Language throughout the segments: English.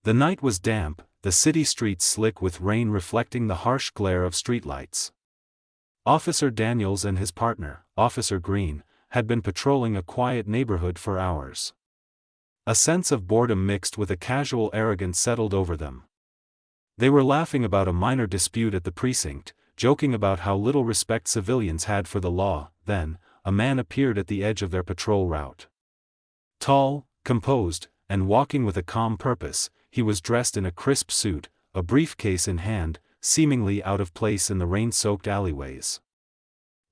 The night was damp, the city streets slick with rain reflecting the harsh glare of streetlights. Officer Daniels and his partner, Officer Green, had been patrolling a quiet neighborhood for hours. A sense of boredom mixed with a casual arrogance settled over them. They were laughing about a minor dispute at the precinct, joking about how little respect civilians had for the law. Then, a man appeared at the edge of their patrol route. Tall, composed, and walking with a calm purpose, he was dressed in a crisp suit, a briefcase in hand, seemingly out of place in the rain-soaked alleyways.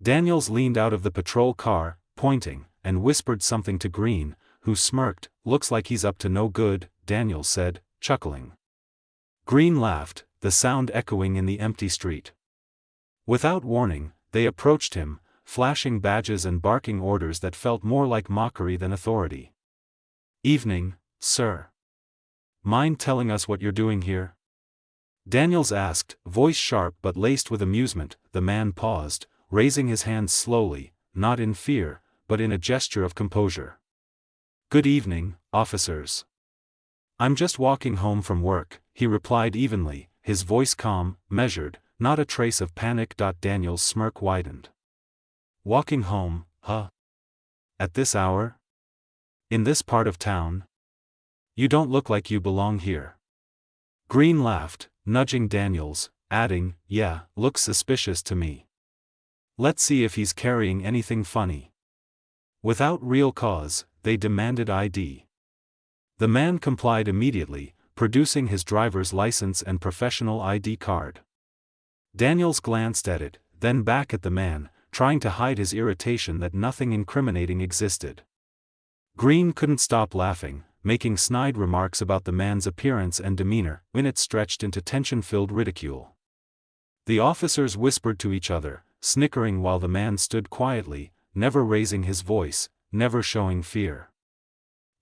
Daniels leaned out of the patrol car, pointing, and whispered something to Green, who smirked. "Looks like he's up to no good," Daniels said, chuckling. Green laughed, the sound echoing in the empty street. Without warning, they approached him, flashing badges and barking orders that felt more like mockery than authority. "Evening, sir. Mind telling us what you're doing here?" Daniels asked, voice sharp but laced with amusement. The man paused, raising his hands slowly, not in fear, but in a gesture of composure. "Good evening, officers. I'm just walking home from work," he replied evenly, his voice calm, measured, not a trace of panic. Daniel's smirk widened. "Walking home, huh? At this hour? In this part of town? You don't look like you belong here." Green laughed, nudging Daniels, adding, "Yeah, looks suspicious to me. Let's see if he's carrying anything funny." Without real cause, they demanded ID. The man complied immediately, producing his driver's license and professional ID card. Daniels glanced at it, then back at the man, trying to hide his irritation that nothing incriminating existed. Green couldn't stop laughing, making snide remarks about the man's appearance and demeanor, when it stretched into tension-filled ridicule. The officers whispered to each other, snickering while the man stood quietly, never raising his voice, never showing fear.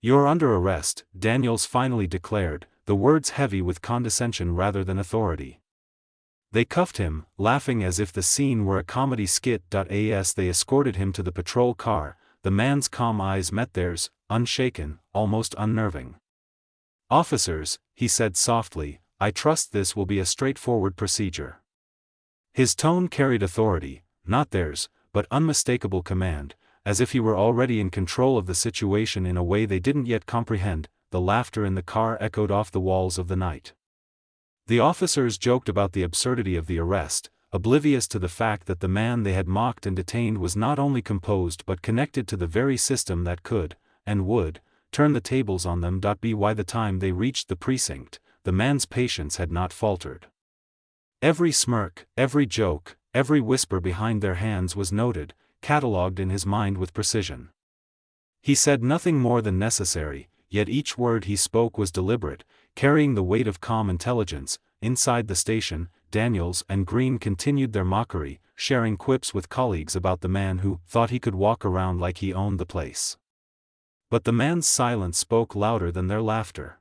"You're under arrest," Daniels finally declared, the words heavy with condescension rather than authority. They cuffed him, laughing as if the scene were a comedy skit. As they escorted him to the patrol car, the man's calm eyes met theirs, unshaken, almost unnerving. "Officers," he said softly, "I trust this will be a straightforward procedure." His tone carried authority, not theirs, but unmistakable command, as if he were already in control of the situation in a way they didn't yet comprehend. The laughter in the car echoed off the walls of the night. The officers joked about the absurdity of the arrest, oblivious to the fact that the man they had mocked and detained was not only composed but connected to the very system that could, and would, turn the tables on them. By the time they reached the precinct, the man's patience had not faltered. Every smirk, every joke, every whisper behind their hands was noted, catalogued in his mind with precision. He said nothing more than necessary, yet each word he spoke was deliberate, carrying the weight of calm intelligence. Inside the station, Daniels and Green continued their mockery, sharing quips with colleagues about the man who thought he could walk around like he owned the place. But the man's silence spoke louder than their laughter.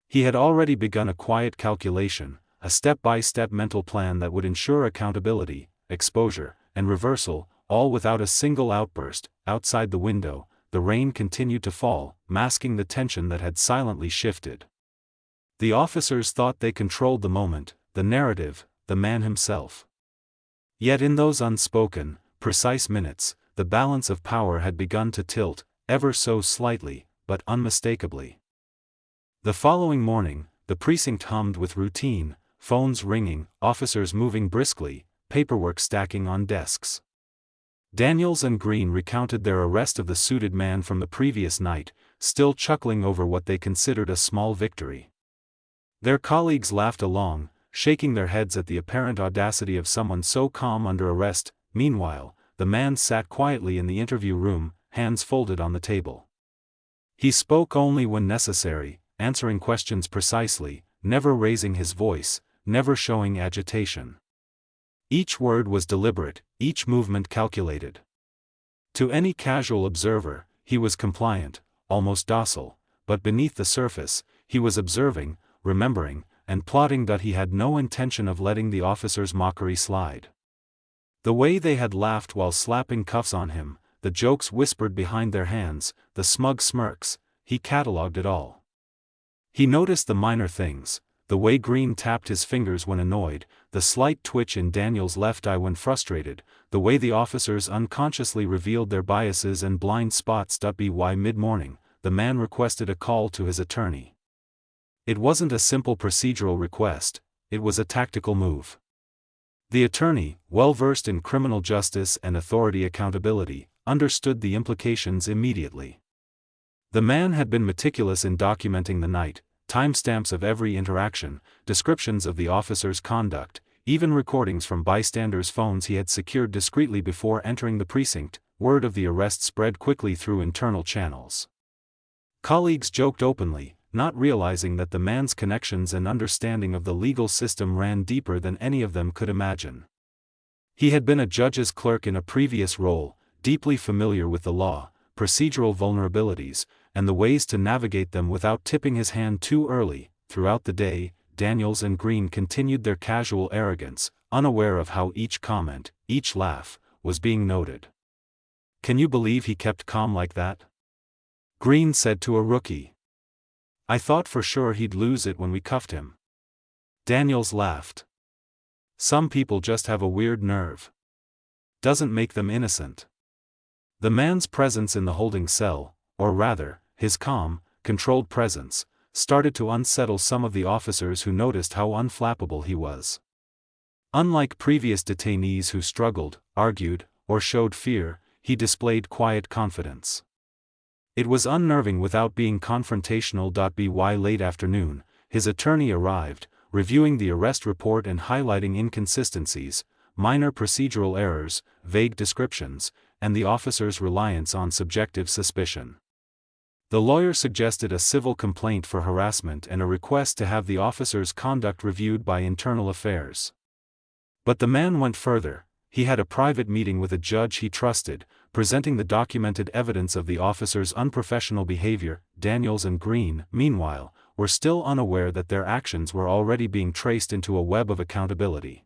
He had already begun a quiet calculation, a step-by-step mental plan that would ensure accountability, exposure, and reversal, all without a single outburst. Outside the window, the rain continued to fall, masking the tension that had silently shifted. The officers thought they controlled the moment, the narrative, the man himself. Yet in those unspoken, precise minutes, the balance of power had begun to tilt, ever so slightly, but unmistakably. The following morning, the precinct hummed with routine, phones ringing, officers moving briskly, paperwork stacking on desks. Daniels and Green recounted their arrest of the suited man from the previous night, still chuckling over what they considered a small victory. Their colleagues laughed along, shaking their heads at the apparent audacity of someone so calm under arrest. Meanwhile, the man sat quietly in the interview room, hands folded on the table. He spoke only when necessary, answering questions precisely, never raising his voice, never showing agitation. Each word was deliberate, each movement calculated. To any casual observer, he was compliant, almost docile, but beneath the surface, he was observing, remembering, and plotting. He had no intention of letting the officers' mockery slide. The way they had laughed while slapping cuffs on him, the jokes whispered behind their hands, the smug smirks, he catalogued it all. He noticed the minor things, the way Green tapped his fingers when annoyed, the slight twitch in Daniel's left eye when frustrated, the way the officers unconsciously revealed their biases and blind spots. By mid-morning, the man requested a call to his attorney. It wasn't a simple procedural request, it was a tactical move. The attorney, well-versed in criminal justice and authority accountability, understood the implications immediately. The man had been meticulous in documenting the night, timestamps of every interaction, descriptions of the officer's conduct, even recordings from bystanders' phones he had secured discreetly before entering the precinct. Word of the arrest spread quickly through internal channels. Colleagues joked openly, not realizing that the man's connections and understanding of the legal system ran deeper than any of them could imagine. He had been a judge's clerk in a previous role, deeply familiar with the law, procedural vulnerabilities, and the ways to navigate them without tipping his hand too early. Throughout the day, Daniels and Green continued their casual arrogance, unaware of how each comment, each laugh, was being noted. "Can you believe he kept calm like that?" Green said to a rookie. "I thought for sure he'd lose it when we cuffed him." Daniels laughed. "Some people just have a weird nerve. Doesn't make them innocent." The man's presence in the holding cell, or rather, his calm, controlled presence, started to unsettle some of the officers who noticed how unflappable he was. Unlike previous detainees who struggled, argued, or showed fear, he displayed quiet confidence. It was unnerving without being confrontational. By late afternoon, his attorney arrived, reviewing the arrest report and highlighting inconsistencies, minor procedural errors, vague descriptions, and the officer's reliance on subjective suspicion. The lawyer suggested a civil complaint for harassment and a request to have the officer's conduct reviewed by Internal Affairs. But the man went further. He had a private meeting with a judge he trusted, presenting the documented evidence of the officer's unprofessional behavior. Daniels and Green, meanwhile, were still unaware that their actions were already being traced into a web of accountability.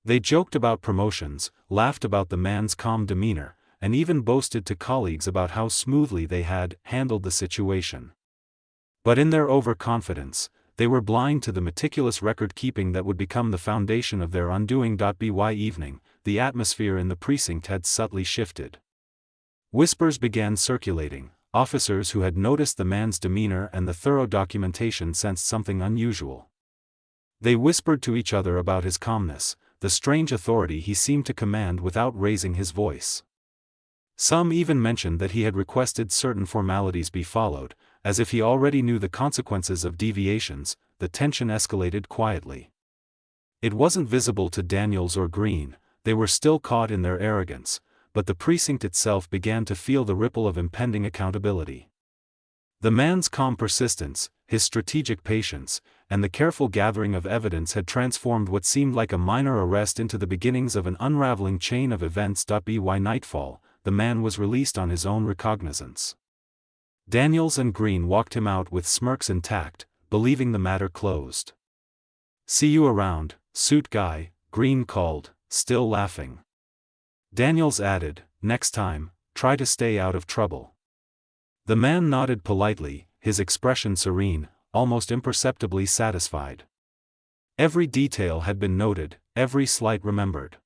They joked about promotions, laughed about the man's calm demeanor, and even boasted to colleagues about how smoothly they had handled the situation. But in their overconfidence, they were blind to the meticulous record-keeping that would become the foundation of their undoing. By evening, the atmosphere in the precinct had subtly shifted. Whispers began circulating. Officers who had noticed the man's demeanor and the thorough documentation sensed something unusual. They whispered to each other about his calmness, the strange authority he seemed to command without raising his voice. Some even mentioned that he had requested certain formalities be followed, as if he already knew the consequences of deviations. The tension escalated quietly. It wasn't visible to Daniels or Green, they were still caught in their arrogance, but the precinct itself began to feel the ripple of impending accountability. The man's calm persistence, his strategic patience, and the careful gathering of evidence had transformed what seemed like a minor arrest into the beginnings of an unraveling chain of events. By nightfall, the man was released on his own recognizance. Daniels and Green walked him out with smirks intact, believing the matter closed. "See you around, suit guy," Green called, still laughing. Daniels added, "Next time, try to stay out of trouble." The man nodded politely, his expression serene, almost imperceptibly satisfied. Every detail had been noted, every slight remembered.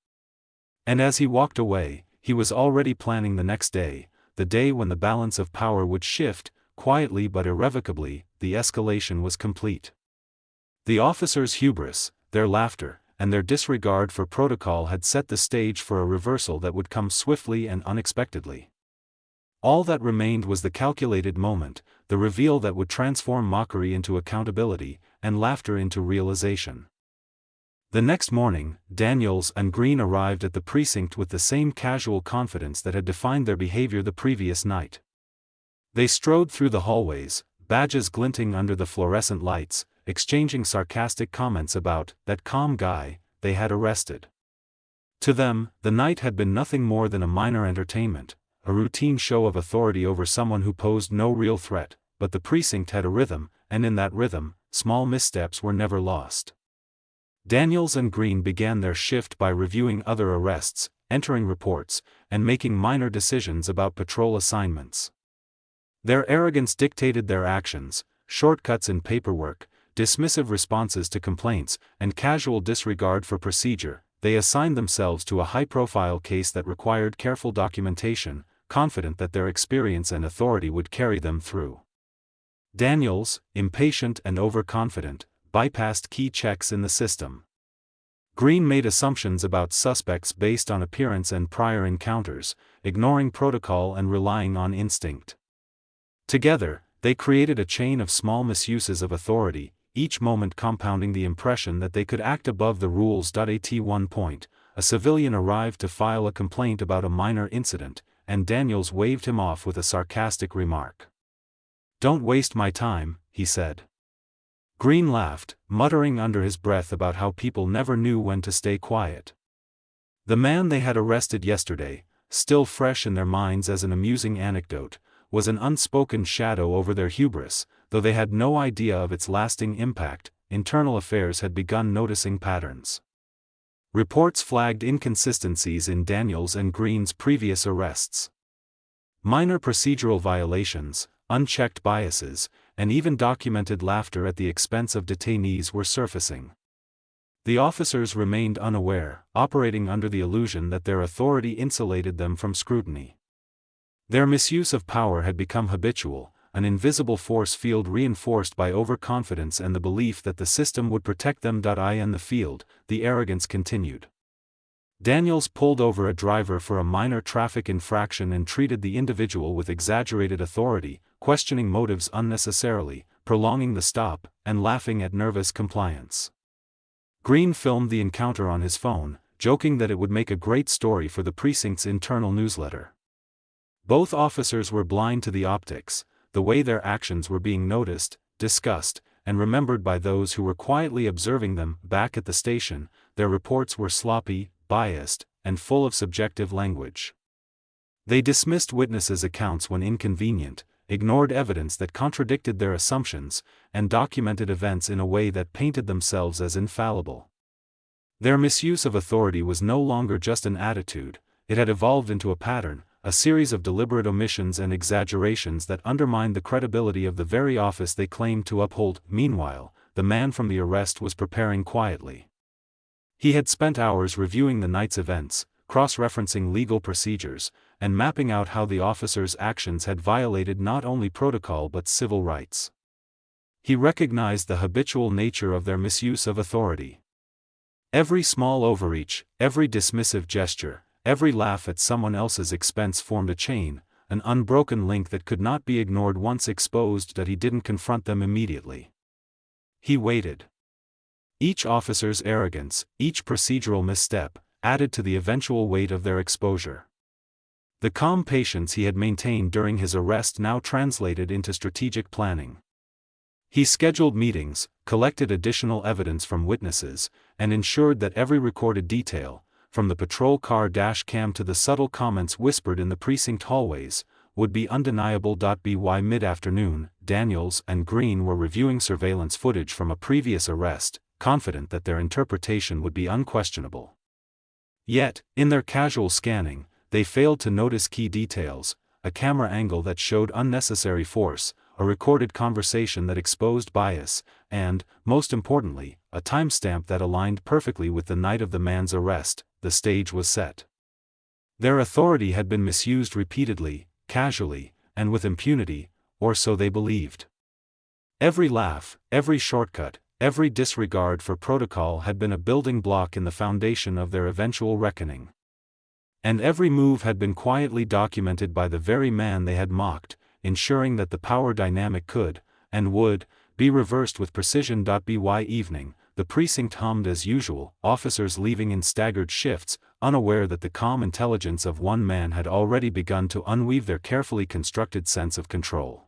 And as he walked away, he was already planning the next day, the day when the balance of power would shift. Quietly but irrevocably, the escalation was complete. The officers' hubris, their laughter, and their disregard for protocol had set the stage for a reversal that would come swiftly and unexpectedly. All that remained was the calculated moment, the reveal that would transform mockery into accountability, and laughter into realization. The next morning, Daniels and Green arrived at the precinct with the same casual confidence that had defined their behavior the previous night. They strode through the hallways, badges glinting under the fluorescent lights, exchanging sarcastic comments about that calm guy they had arrested. To them, the night had been nothing more than a minor entertainment, a routine show of authority over someone who posed no real threat, but the precinct had a rhythm, and in that rhythm, small missteps were never lost. Daniels and Green began their shift by reviewing other arrests, entering reports, and making minor decisions about patrol assignments. Their arrogance dictated their actions, shortcuts in paperwork, dismissive responses to complaints, and casual disregard for procedure, they assigned themselves to a high-profile case that required careful documentation, confident that their experience and authority would carry them through. Daniels, impatient and overconfident, bypassed key checks in the system. Green made assumptions about suspects based on appearance and prior encounters, ignoring protocol and relying on instinct. Together, they created a chain of small misuses of authority, each moment compounding the impression that they could act above the rules. At one point, a civilian arrived to file a complaint about a minor incident, and Daniels waved him off with a sarcastic remark. "Don't waste my time," he said. Green laughed, muttering under his breath about how people never knew when to stay quiet. The man they had arrested yesterday, still fresh in their minds as an amusing anecdote, was an unspoken shadow over their hubris, though they had no idea of its lasting impact. Internal Affairs had begun noticing patterns. Reports flagged inconsistencies in Daniels and Green's previous arrests. Minor procedural violations, unchecked biases, and even documented laughter at the expense of detainees were surfacing. The officers remained unaware, operating under the illusion that their authority insulated them from scrutiny. Their misuse of power had become habitual, an invisible force field reinforced by overconfidence and the belief that the system would protect them. In the field, the arrogance continued. Daniels pulled over a driver for a minor traffic infraction and treated the individual with exaggerated authority, questioning motives unnecessarily, prolonging the stop, and laughing at nervous compliance. Green filmed the encounter on his phone, joking that it would make a great story for the precinct's internal newsletter. Both officers were blind to the optics, the way their actions were being noticed, discussed, and remembered by those who were quietly observing them. Back at the station, their reports were sloppy, biased, and full of subjective language. They dismissed witnesses' accounts when inconvenient, ignored evidence that contradicted their assumptions, and documented events in a way that painted themselves as infallible. Their misuse of authority was no longer just an attitude, it had evolved into a pattern, a series of deliberate omissions and exaggerations that undermined the credibility of the very office they claimed to uphold. Meanwhile, the man from the arrest was preparing quietly. He had spent hours reviewing the night's events, cross-referencing legal procedures, and mapping out how the officers' actions had violated not only protocol but civil rights. He recognized the habitual nature of their misuse of authority. Every small overreach, every dismissive gesture, every laugh at someone else's expense formed a chain, an unbroken link that could not be ignored. Once exposed, that he didn't confront them immediately. He waited. Each officer's arrogance, each procedural misstep, added to the eventual weight of their exposure. The calm patience he had maintained during his arrest now translated into strategic planning. He scheduled meetings, collected additional evidence from witnesses, and ensured that every recorded detail, from the patrol car dash cam to the subtle comments whispered in the precinct hallways, would be undeniable. By mid-afternoon, Daniels and Green were reviewing surveillance footage from a previous arrest, confident that their interpretation would be unquestionable. Yet, in their casual scanning, they failed to notice key details: a camera angle that showed unnecessary force, a recorded conversation that exposed bias, and, most importantly, a timestamp that aligned perfectly with the night of the man's arrest. The stage was set. Their authority had been misused repeatedly, casually, and with impunity, or so they believed. Every laugh, every shortcut, every disregard for protocol had been a building block in the foundation of their eventual reckoning. And every move had been quietly documented by the very man they had mocked, ensuring that the power dynamic could, and would, be reversed with precision. By evening, the precinct hummed as usual, officers leaving in staggered shifts, unaware that the calm intelligence of one man had already begun to unweave their carefully constructed sense of control.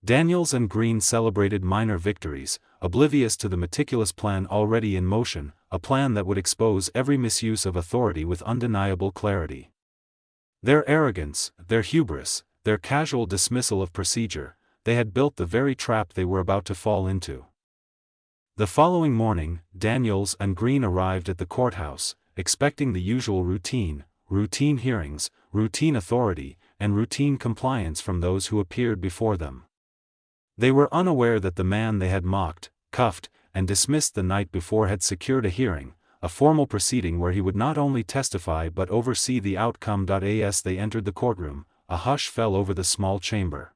Daniels and Green celebrated minor victories, oblivious to the meticulous plan already in motion, a plan that would expose every misuse of authority with undeniable clarity. Their arrogance, their hubris, their casual dismissal of procedure, they had built the very trap they were about to fall into. The following morning, Daniels and Green arrived at the courthouse, expecting the usual routine hearings, routine authority, and routine compliance from those who appeared before them. They were unaware that the man they had mocked, cuffed, and dismissed the night before had secured a hearing, a formal proceeding where he would not only testify but oversee the outcome. As they entered the courtroom, a hush fell over the small chamber.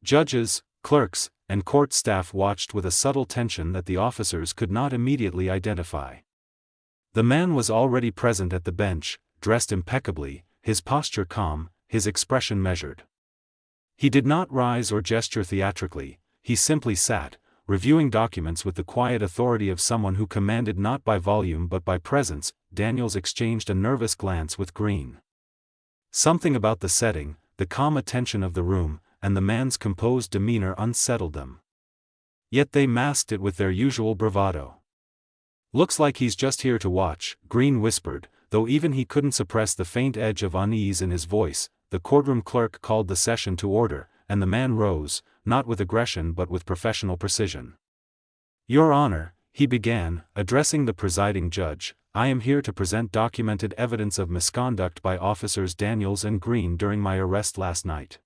Judges, clerks, and court staff watched with a subtle tension that the officers could not immediately identify. The man was already present at the bench, dressed impeccably, his posture calm, his expression measured. He did not rise or gesture theatrically, he simply sat, reviewing documents with the quiet authority of someone who commanded not by volume but by presence. Daniels exchanged a nervous glance with Green. Something about the setting, the calm attention of the room, and the man's composed demeanor unsettled them. Yet they masked it with their usual bravado. "Looks like he's just here to watch," Green whispered, though even he couldn't suppress the faint edge of unease in his voice. The courtroom clerk called the session to order, and the man rose, not with aggression but with professional precision. "Your Honor," he began, addressing the presiding judge, "I am here to present documented evidence of misconduct by officers Daniels and Green during my arrest last night.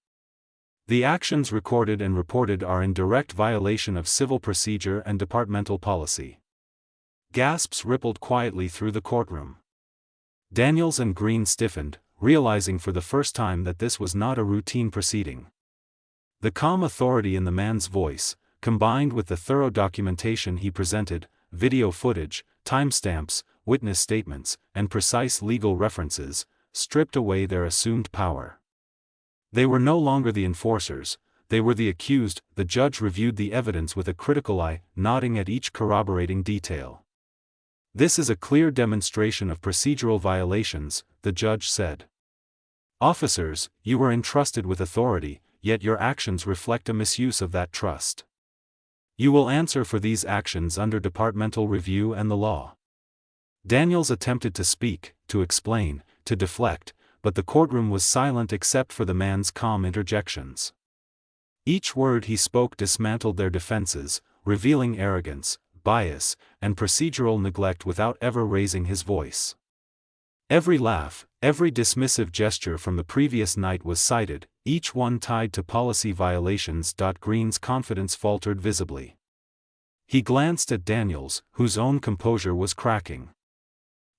The actions recorded and reported are in direct violation of civil procedure and departmental policy." Gasps rippled quietly through the courtroom. Daniels and Green stiffened, realizing for the first time that this was not a routine proceeding. The calm authority in the man's voice, combined with the thorough documentation he presented, video footage, timestamps, witness statements, and precise legal references, stripped away their assumed power. They were no longer the enforcers, they were the accused. The judge reviewed the evidence with a critical eye, nodding at each corroborating detail. "This is a clear demonstration of procedural violations," the judge said. "Officers, you were entrusted with authority, yet your actions reflect a misuse of that trust. You will answer for these actions under departmental review and the law." Daniels attempted to speak, to explain, to deflect, but the courtroom was silent except for the man's calm interjections. Each word he spoke dismantled their defenses, revealing arrogance, bias, and procedural neglect without ever raising his voice. Every laugh, every dismissive gesture from the previous night was cited, each one tied to policy violations. Green's confidence faltered visibly. He glanced at Daniels, whose own composure was cracking.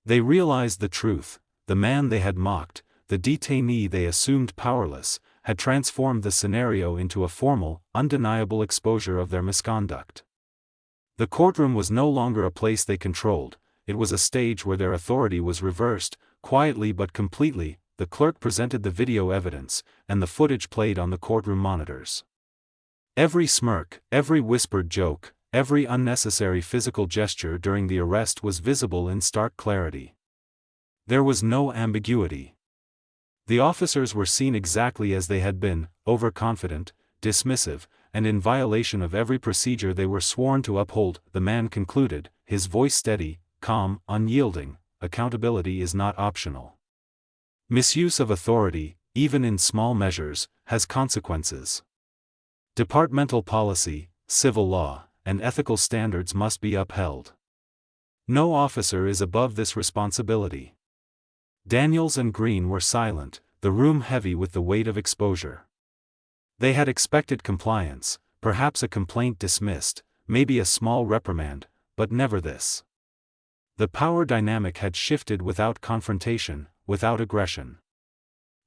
They realized the truth: the man they had mocked, the detainee they assumed powerless, had transformed the scenario into a formal, undeniable exposure of their misconduct. The courtroom was no longer a place they controlled, it was a stage where their authority was reversed. Quietly but completely, the clerk presented the video evidence, and the footage played on the courtroom monitors. Every smirk, every whispered joke, every unnecessary physical gesture during the arrest was visible in stark clarity. There was no ambiguity. The officers were seen exactly as they had been, overconfident, dismissive, and in violation of every procedure they were sworn to uphold. The man concluded, his voice steady, calm, unyielding. Accountability is not optional. Misuse of authority, even in small measures, has consequences. Departmental policy, civil law, and ethical standards must be upheld. No officer is above this responsibility. Daniels and Green were silent, the room heavy with the weight of exposure. They had expected compliance, perhaps a complaint dismissed, maybe a small reprimand, but never this. The power dynamic had shifted without confrontation, without aggression.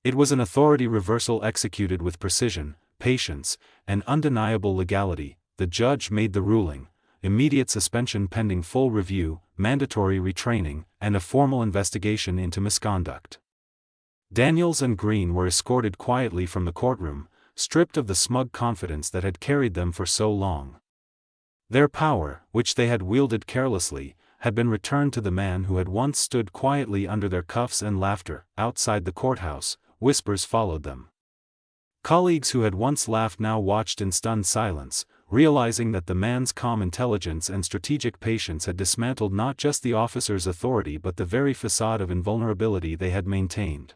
It was an authority reversal executed with precision, patience, and undeniable legality. The judge made the ruling: immediate suspension pending full review, mandatory retraining, and a formal investigation into misconduct. Daniels and Green were escorted quietly from the courtroom, stripped of the smug confidence that had carried them for so long. Their power, which they had wielded carelessly, had been returned to the man who had once stood quietly under their cuffs and laughter. Outside the courthouse, whispers followed them. Colleagues who had once laughed now watched in stunned silence, realizing that the man's calm intelligence and strategic patience had dismantled not just the officer's authority but the very facade of invulnerability they had maintained.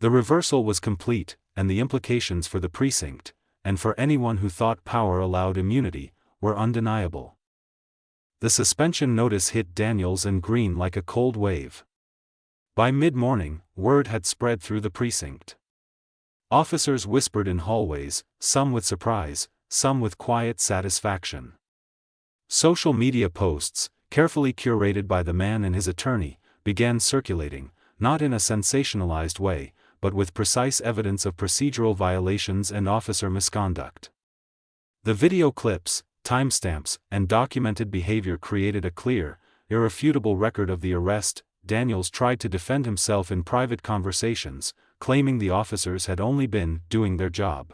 The reversal was complete, and the implications for the precinct, and for anyone who thought power allowed immunity, were undeniable. The suspension notice hit Daniels and Green like a cold wave. By mid-morning, word had spread through the precinct. Officers whispered in hallways, some with surprise, some with quiet satisfaction. Social media posts, carefully curated by the man and his attorney, began circulating, not in a sensationalized way, but with precise evidence of procedural violations and officer misconduct. The video clips, timestamps, and documented behavior created a clear, irrefutable record of the arrest. Daniels tried to defend himself in private conversations, claiming the officers had only been doing their job.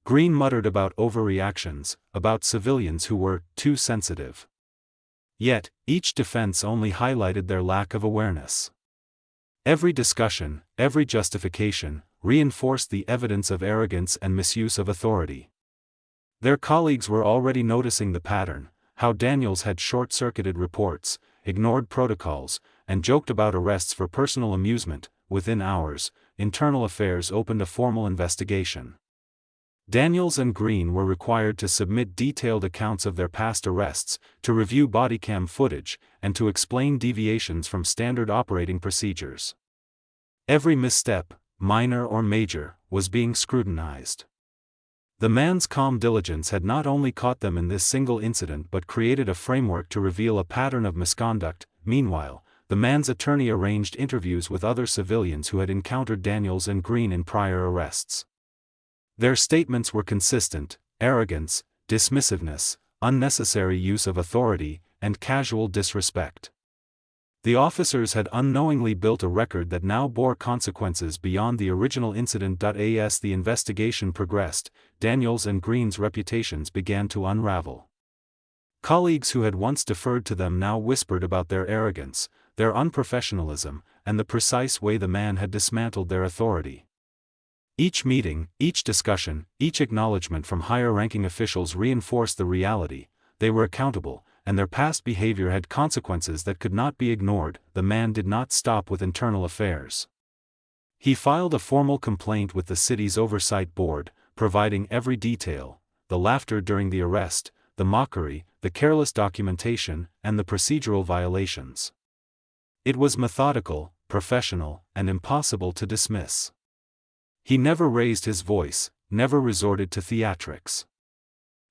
Green muttered about overreactions, about civilians who were too sensitive. Yet, each defense only highlighted their lack of awareness. Every discussion, every justification, reinforced the evidence of arrogance and misuse of authority. Their colleagues were already noticing the pattern, how Daniels had short-circuited reports, ignored protocols, and joked about arrests for personal amusement. Within hours, Internal Affairs opened a formal investigation. Daniels and Green were required to submit detailed accounts of their past arrests, to review bodycam footage, and to explain deviations from standard operating procedures. Every misstep, minor or major, was being scrutinized. The man's calm diligence had not only caught them in this single incident but created a framework to reveal a pattern of misconduct. Meanwhile, the man's attorney arranged interviews with other civilians who had encountered Daniels and Green in prior arrests. Their statements were consistent: arrogance, dismissiveness, unnecessary use of authority, and casual disrespect. The officers had unknowingly built a record that now bore consequences beyond the original incident. As the investigation progressed, Daniels and Green's reputations began to unravel. Colleagues who had once deferred to them now whispered about their arrogance, their unprofessionalism, and the precise way the man had dismantled their authority. Each meeting, each discussion, each acknowledgement from higher-ranking officials reinforced the reality: they were accountable, and their past behavior had consequences that could not be ignored. The man did not stop with Internal Affairs. He filed a formal complaint with the city's oversight board, providing every detail: the laughter during the arrest, the mockery, the careless documentation, and the procedural violations. It was methodical, professional, and impossible to dismiss. He never raised his voice, never resorted to theatrics.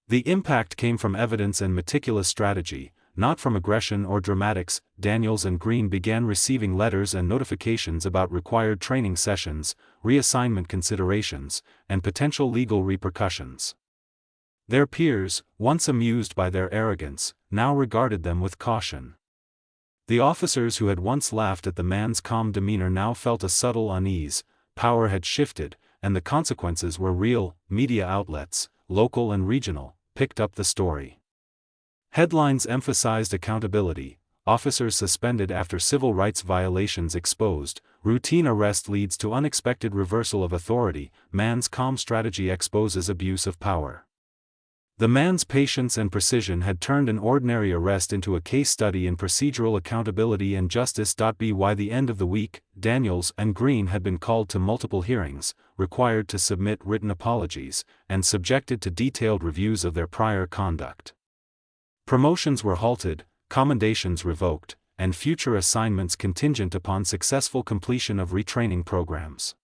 The impact came from evidence and meticulous strategy, not from aggression or dramatics. Daniels and Green began receiving letters and notifications about required training sessions, reassignment considerations, and potential legal repercussions. Their peers, once amused by their arrogance, now regarded them with caution. The officers who had once laughed at the man's calm demeanor now felt a subtle unease. Power had shifted, and the consequences were real. Media outlets, local and regional, picked up the story. Headlines emphasized accountability: officers suspended after civil rights violations exposed, routine arrest leads to unexpected reversal of authority, man's calm strategy exposes abuse of power. The man's patience and precision had turned an ordinary arrest into a case study in procedural accountability and justice. By the end of the week, Daniels and Green had been called to multiple hearings, required to submit written apologies, and subjected to detailed reviews of their prior conduct. Promotions were halted, commendations revoked, and future assignments contingent upon successful completion of retraining programs.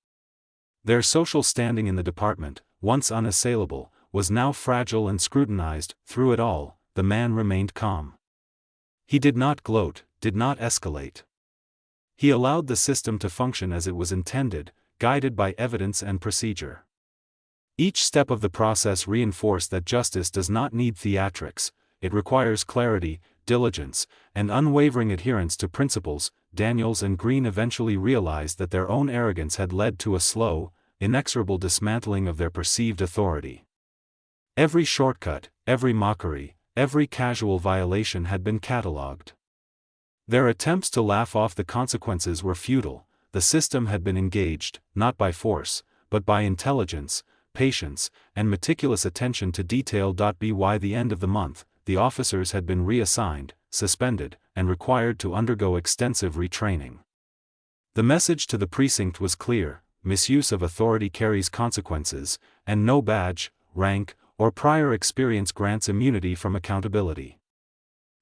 Their social standing in the department, once unassailable, was now fragile and scrutinized. Through it all, the man remained calm. He did not gloat, did not escalate. He allowed the system to function as it was intended, guided by evidence and procedure. Each step of the process reinforced that justice does not need theatrics, it requires clarity, diligence, and unwavering adherence to principles. Daniels and Green eventually realized that their own arrogance had led to a slow, inexorable dismantling of their perceived authority. Every shortcut, every mockery, every casual violation had been catalogued. Their attempts to laugh off the consequences were futile. The system had been engaged, not by force, but by intelligence, patience, and meticulous attention to detail. By the end of the month, the officers had been reassigned, suspended, and required to undergo extensive retraining. The message to the precinct was clear: misuse of authority carries consequences, and no badge, rank, or prior experience grants immunity from accountability.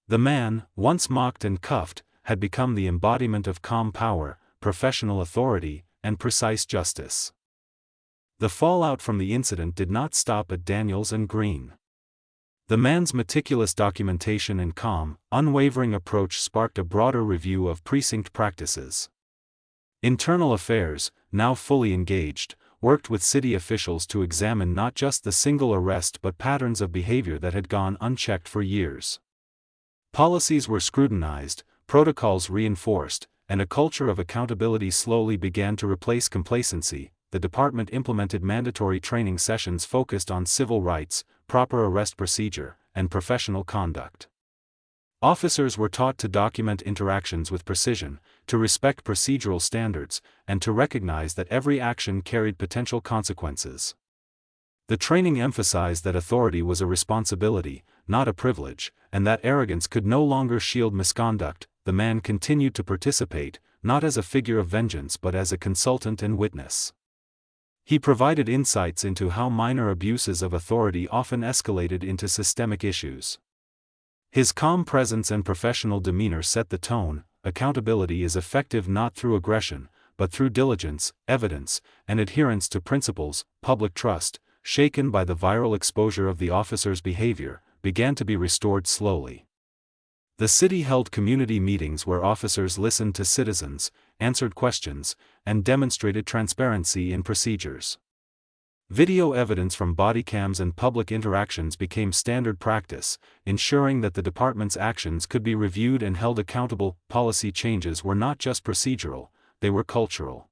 The man, once mocked and cuffed, had become the embodiment of calm power, professional authority, and precise justice. The fallout from the incident did not stop at Daniels and Green. The man's meticulous documentation and calm, unwavering approach sparked a broader review of precinct practices. Internal Affairs, now fully engaged, worked with city officials to examine not just the single arrest but patterns of behavior that had gone unchecked for years. Policies were scrutinized, protocols reinforced, and a culture of accountability slowly began to replace complacency. The department implemented mandatory training sessions focused on civil rights, proper arrest procedure, and professional conduct. Officers were taught to document interactions with precision, to respect procedural standards, and to recognize that every action carried potential consequences. The training emphasized that authority was a responsibility, not a privilege, and that arrogance could no longer shield misconduct. The man continued to participate, not as a figure of vengeance but as a consultant and witness. He provided insights into how minor abuses of authority often escalated into systemic issues. His calm presence and professional demeanor set the tone. Accountability is effective not through aggression, but through diligence, evidence, and adherence to principles. Public trust, shaken by the viral exposure of the officer's behavior, began to be restored slowly. The city held community meetings where officers listened to citizens, answered questions, and demonstrated transparency in procedures. Video evidence from body cams and public interactions became standard practice, ensuring that the department's actions could be reviewed and held accountable. Policy changes were not just procedural, they were cultural.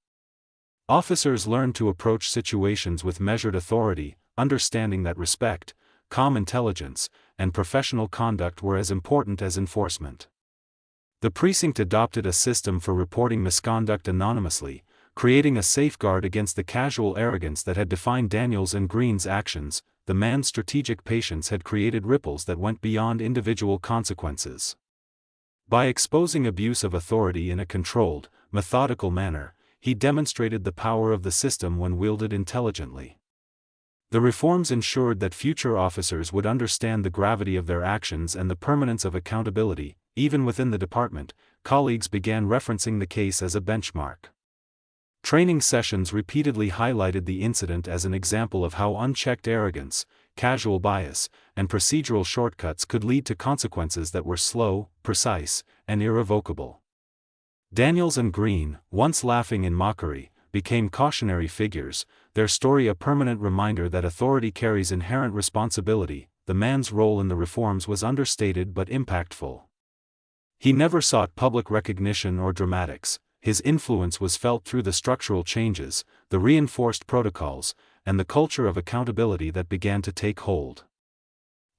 Officers learned to approach situations with measured authority, understanding that respect, calm intelligence, and professional conduct were as important as enforcement. The precinct adopted a system for reporting misconduct anonymously, creating a safeguard against the casual arrogance that had defined Daniels and Green's actions. The man's strategic patience had created ripples that went beyond individual consequences. By exposing abuse of authority in a controlled, methodical manner, he demonstrated the power of the system when wielded intelligently. The reforms ensured that future officers would understand the gravity of their actions and the permanence of accountability. Even within the department, colleagues began referencing the case as a benchmark. Training sessions repeatedly highlighted the incident as an example of how unchecked arrogance, casual bias, and procedural shortcuts could lead to consequences that were slow, precise, and irrevocable. Daniels and Green, once laughing in mockery, became cautionary figures, their story a permanent reminder that authority carries inherent responsibility. The man's role in the reforms was understated but impactful. He never sought public recognition or dramatics. His influence was felt through the structural changes, the reinforced protocols, and the culture of accountability that began to take hold.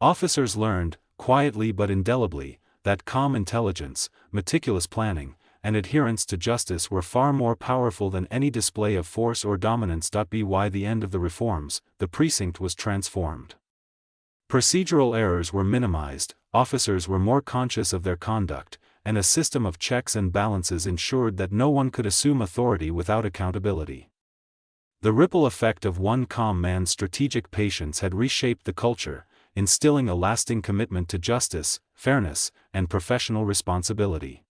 Officers learned, quietly but indelibly, that calm intelligence, meticulous planning, and adherence to justice were far more powerful than any display of force or dominance. By the end of the reforms, the precinct was transformed. Procedural errors were minimized, officers were more conscious of their conduct, and a system of checks and balances ensured that no one could assume authority without accountability. The ripple effect of one calm man's strategic patience had reshaped the culture, instilling a lasting commitment to justice, fairness, and professional responsibility.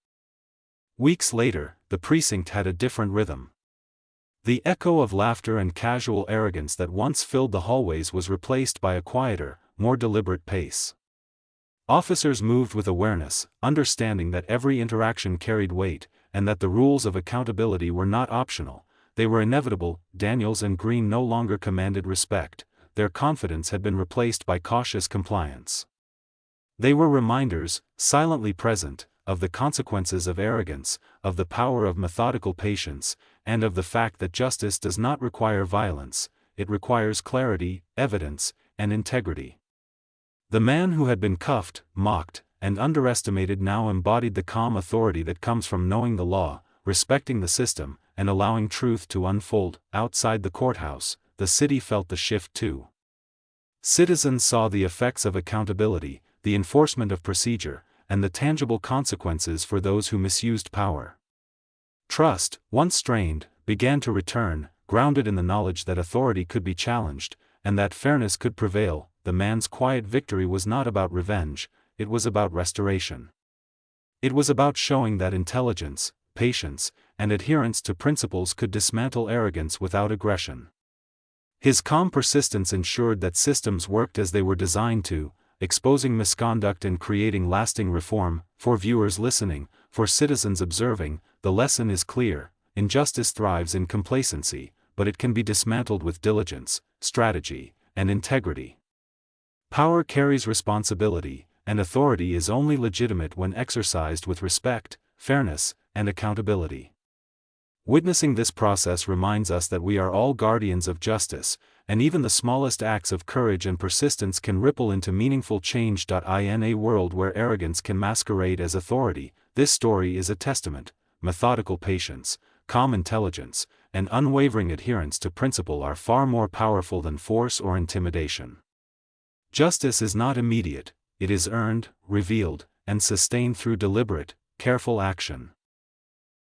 Weeks later, the precinct had a different rhythm. The echo of laughter and casual arrogance that once filled the hallways was replaced by a quieter, more deliberate pace. Officers moved with awareness, understanding that every interaction carried weight, and that the rules of accountability were not optional, they were inevitable. Daniels and Green no longer commanded respect, their confidence had been replaced by cautious compliance. They were reminders, silently present, of the consequences of arrogance, of the power of methodical patience, and of the fact that justice does not require violence, it requires clarity, evidence, and integrity. The man who had been cuffed, mocked, and underestimated now embodied the calm authority that comes from knowing the law, respecting the system, and allowing truth to unfold. Outside the courthouse, the city felt the shift too. Citizens saw the effects of accountability, the enforcement of procedure, and the tangible consequences for those who misused power. Trust, once strained, began to return, grounded in the knowledge that authority could be challenged, and that fairness could prevail. The man's quiet victory was not about revenge, it was about restoration. It was about showing that intelligence, patience, and adherence to principles could dismantle arrogance without aggression. His calm persistence ensured that systems worked as they were designed to, exposing misconduct and creating lasting reform. For viewers listening, for citizens observing, the lesson is clear: injustice thrives in complacency, but it can be dismantled with diligence, strategy, and integrity. Power carries responsibility, and authority is only legitimate when exercised with respect, fairness, and accountability. Witnessing this process reminds us that we are all guardians of justice, and even the smallest acts of courage and persistence can ripple into meaningful change. In a world where arrogance can masquerade as authority, this story is a testament. Methodical patience, calm intelligence, and unwavering adherence to principle are far more powerful than force or intimidation. Justice is not immediate, it is earned, revealed, and sustained through deliberate, careful action.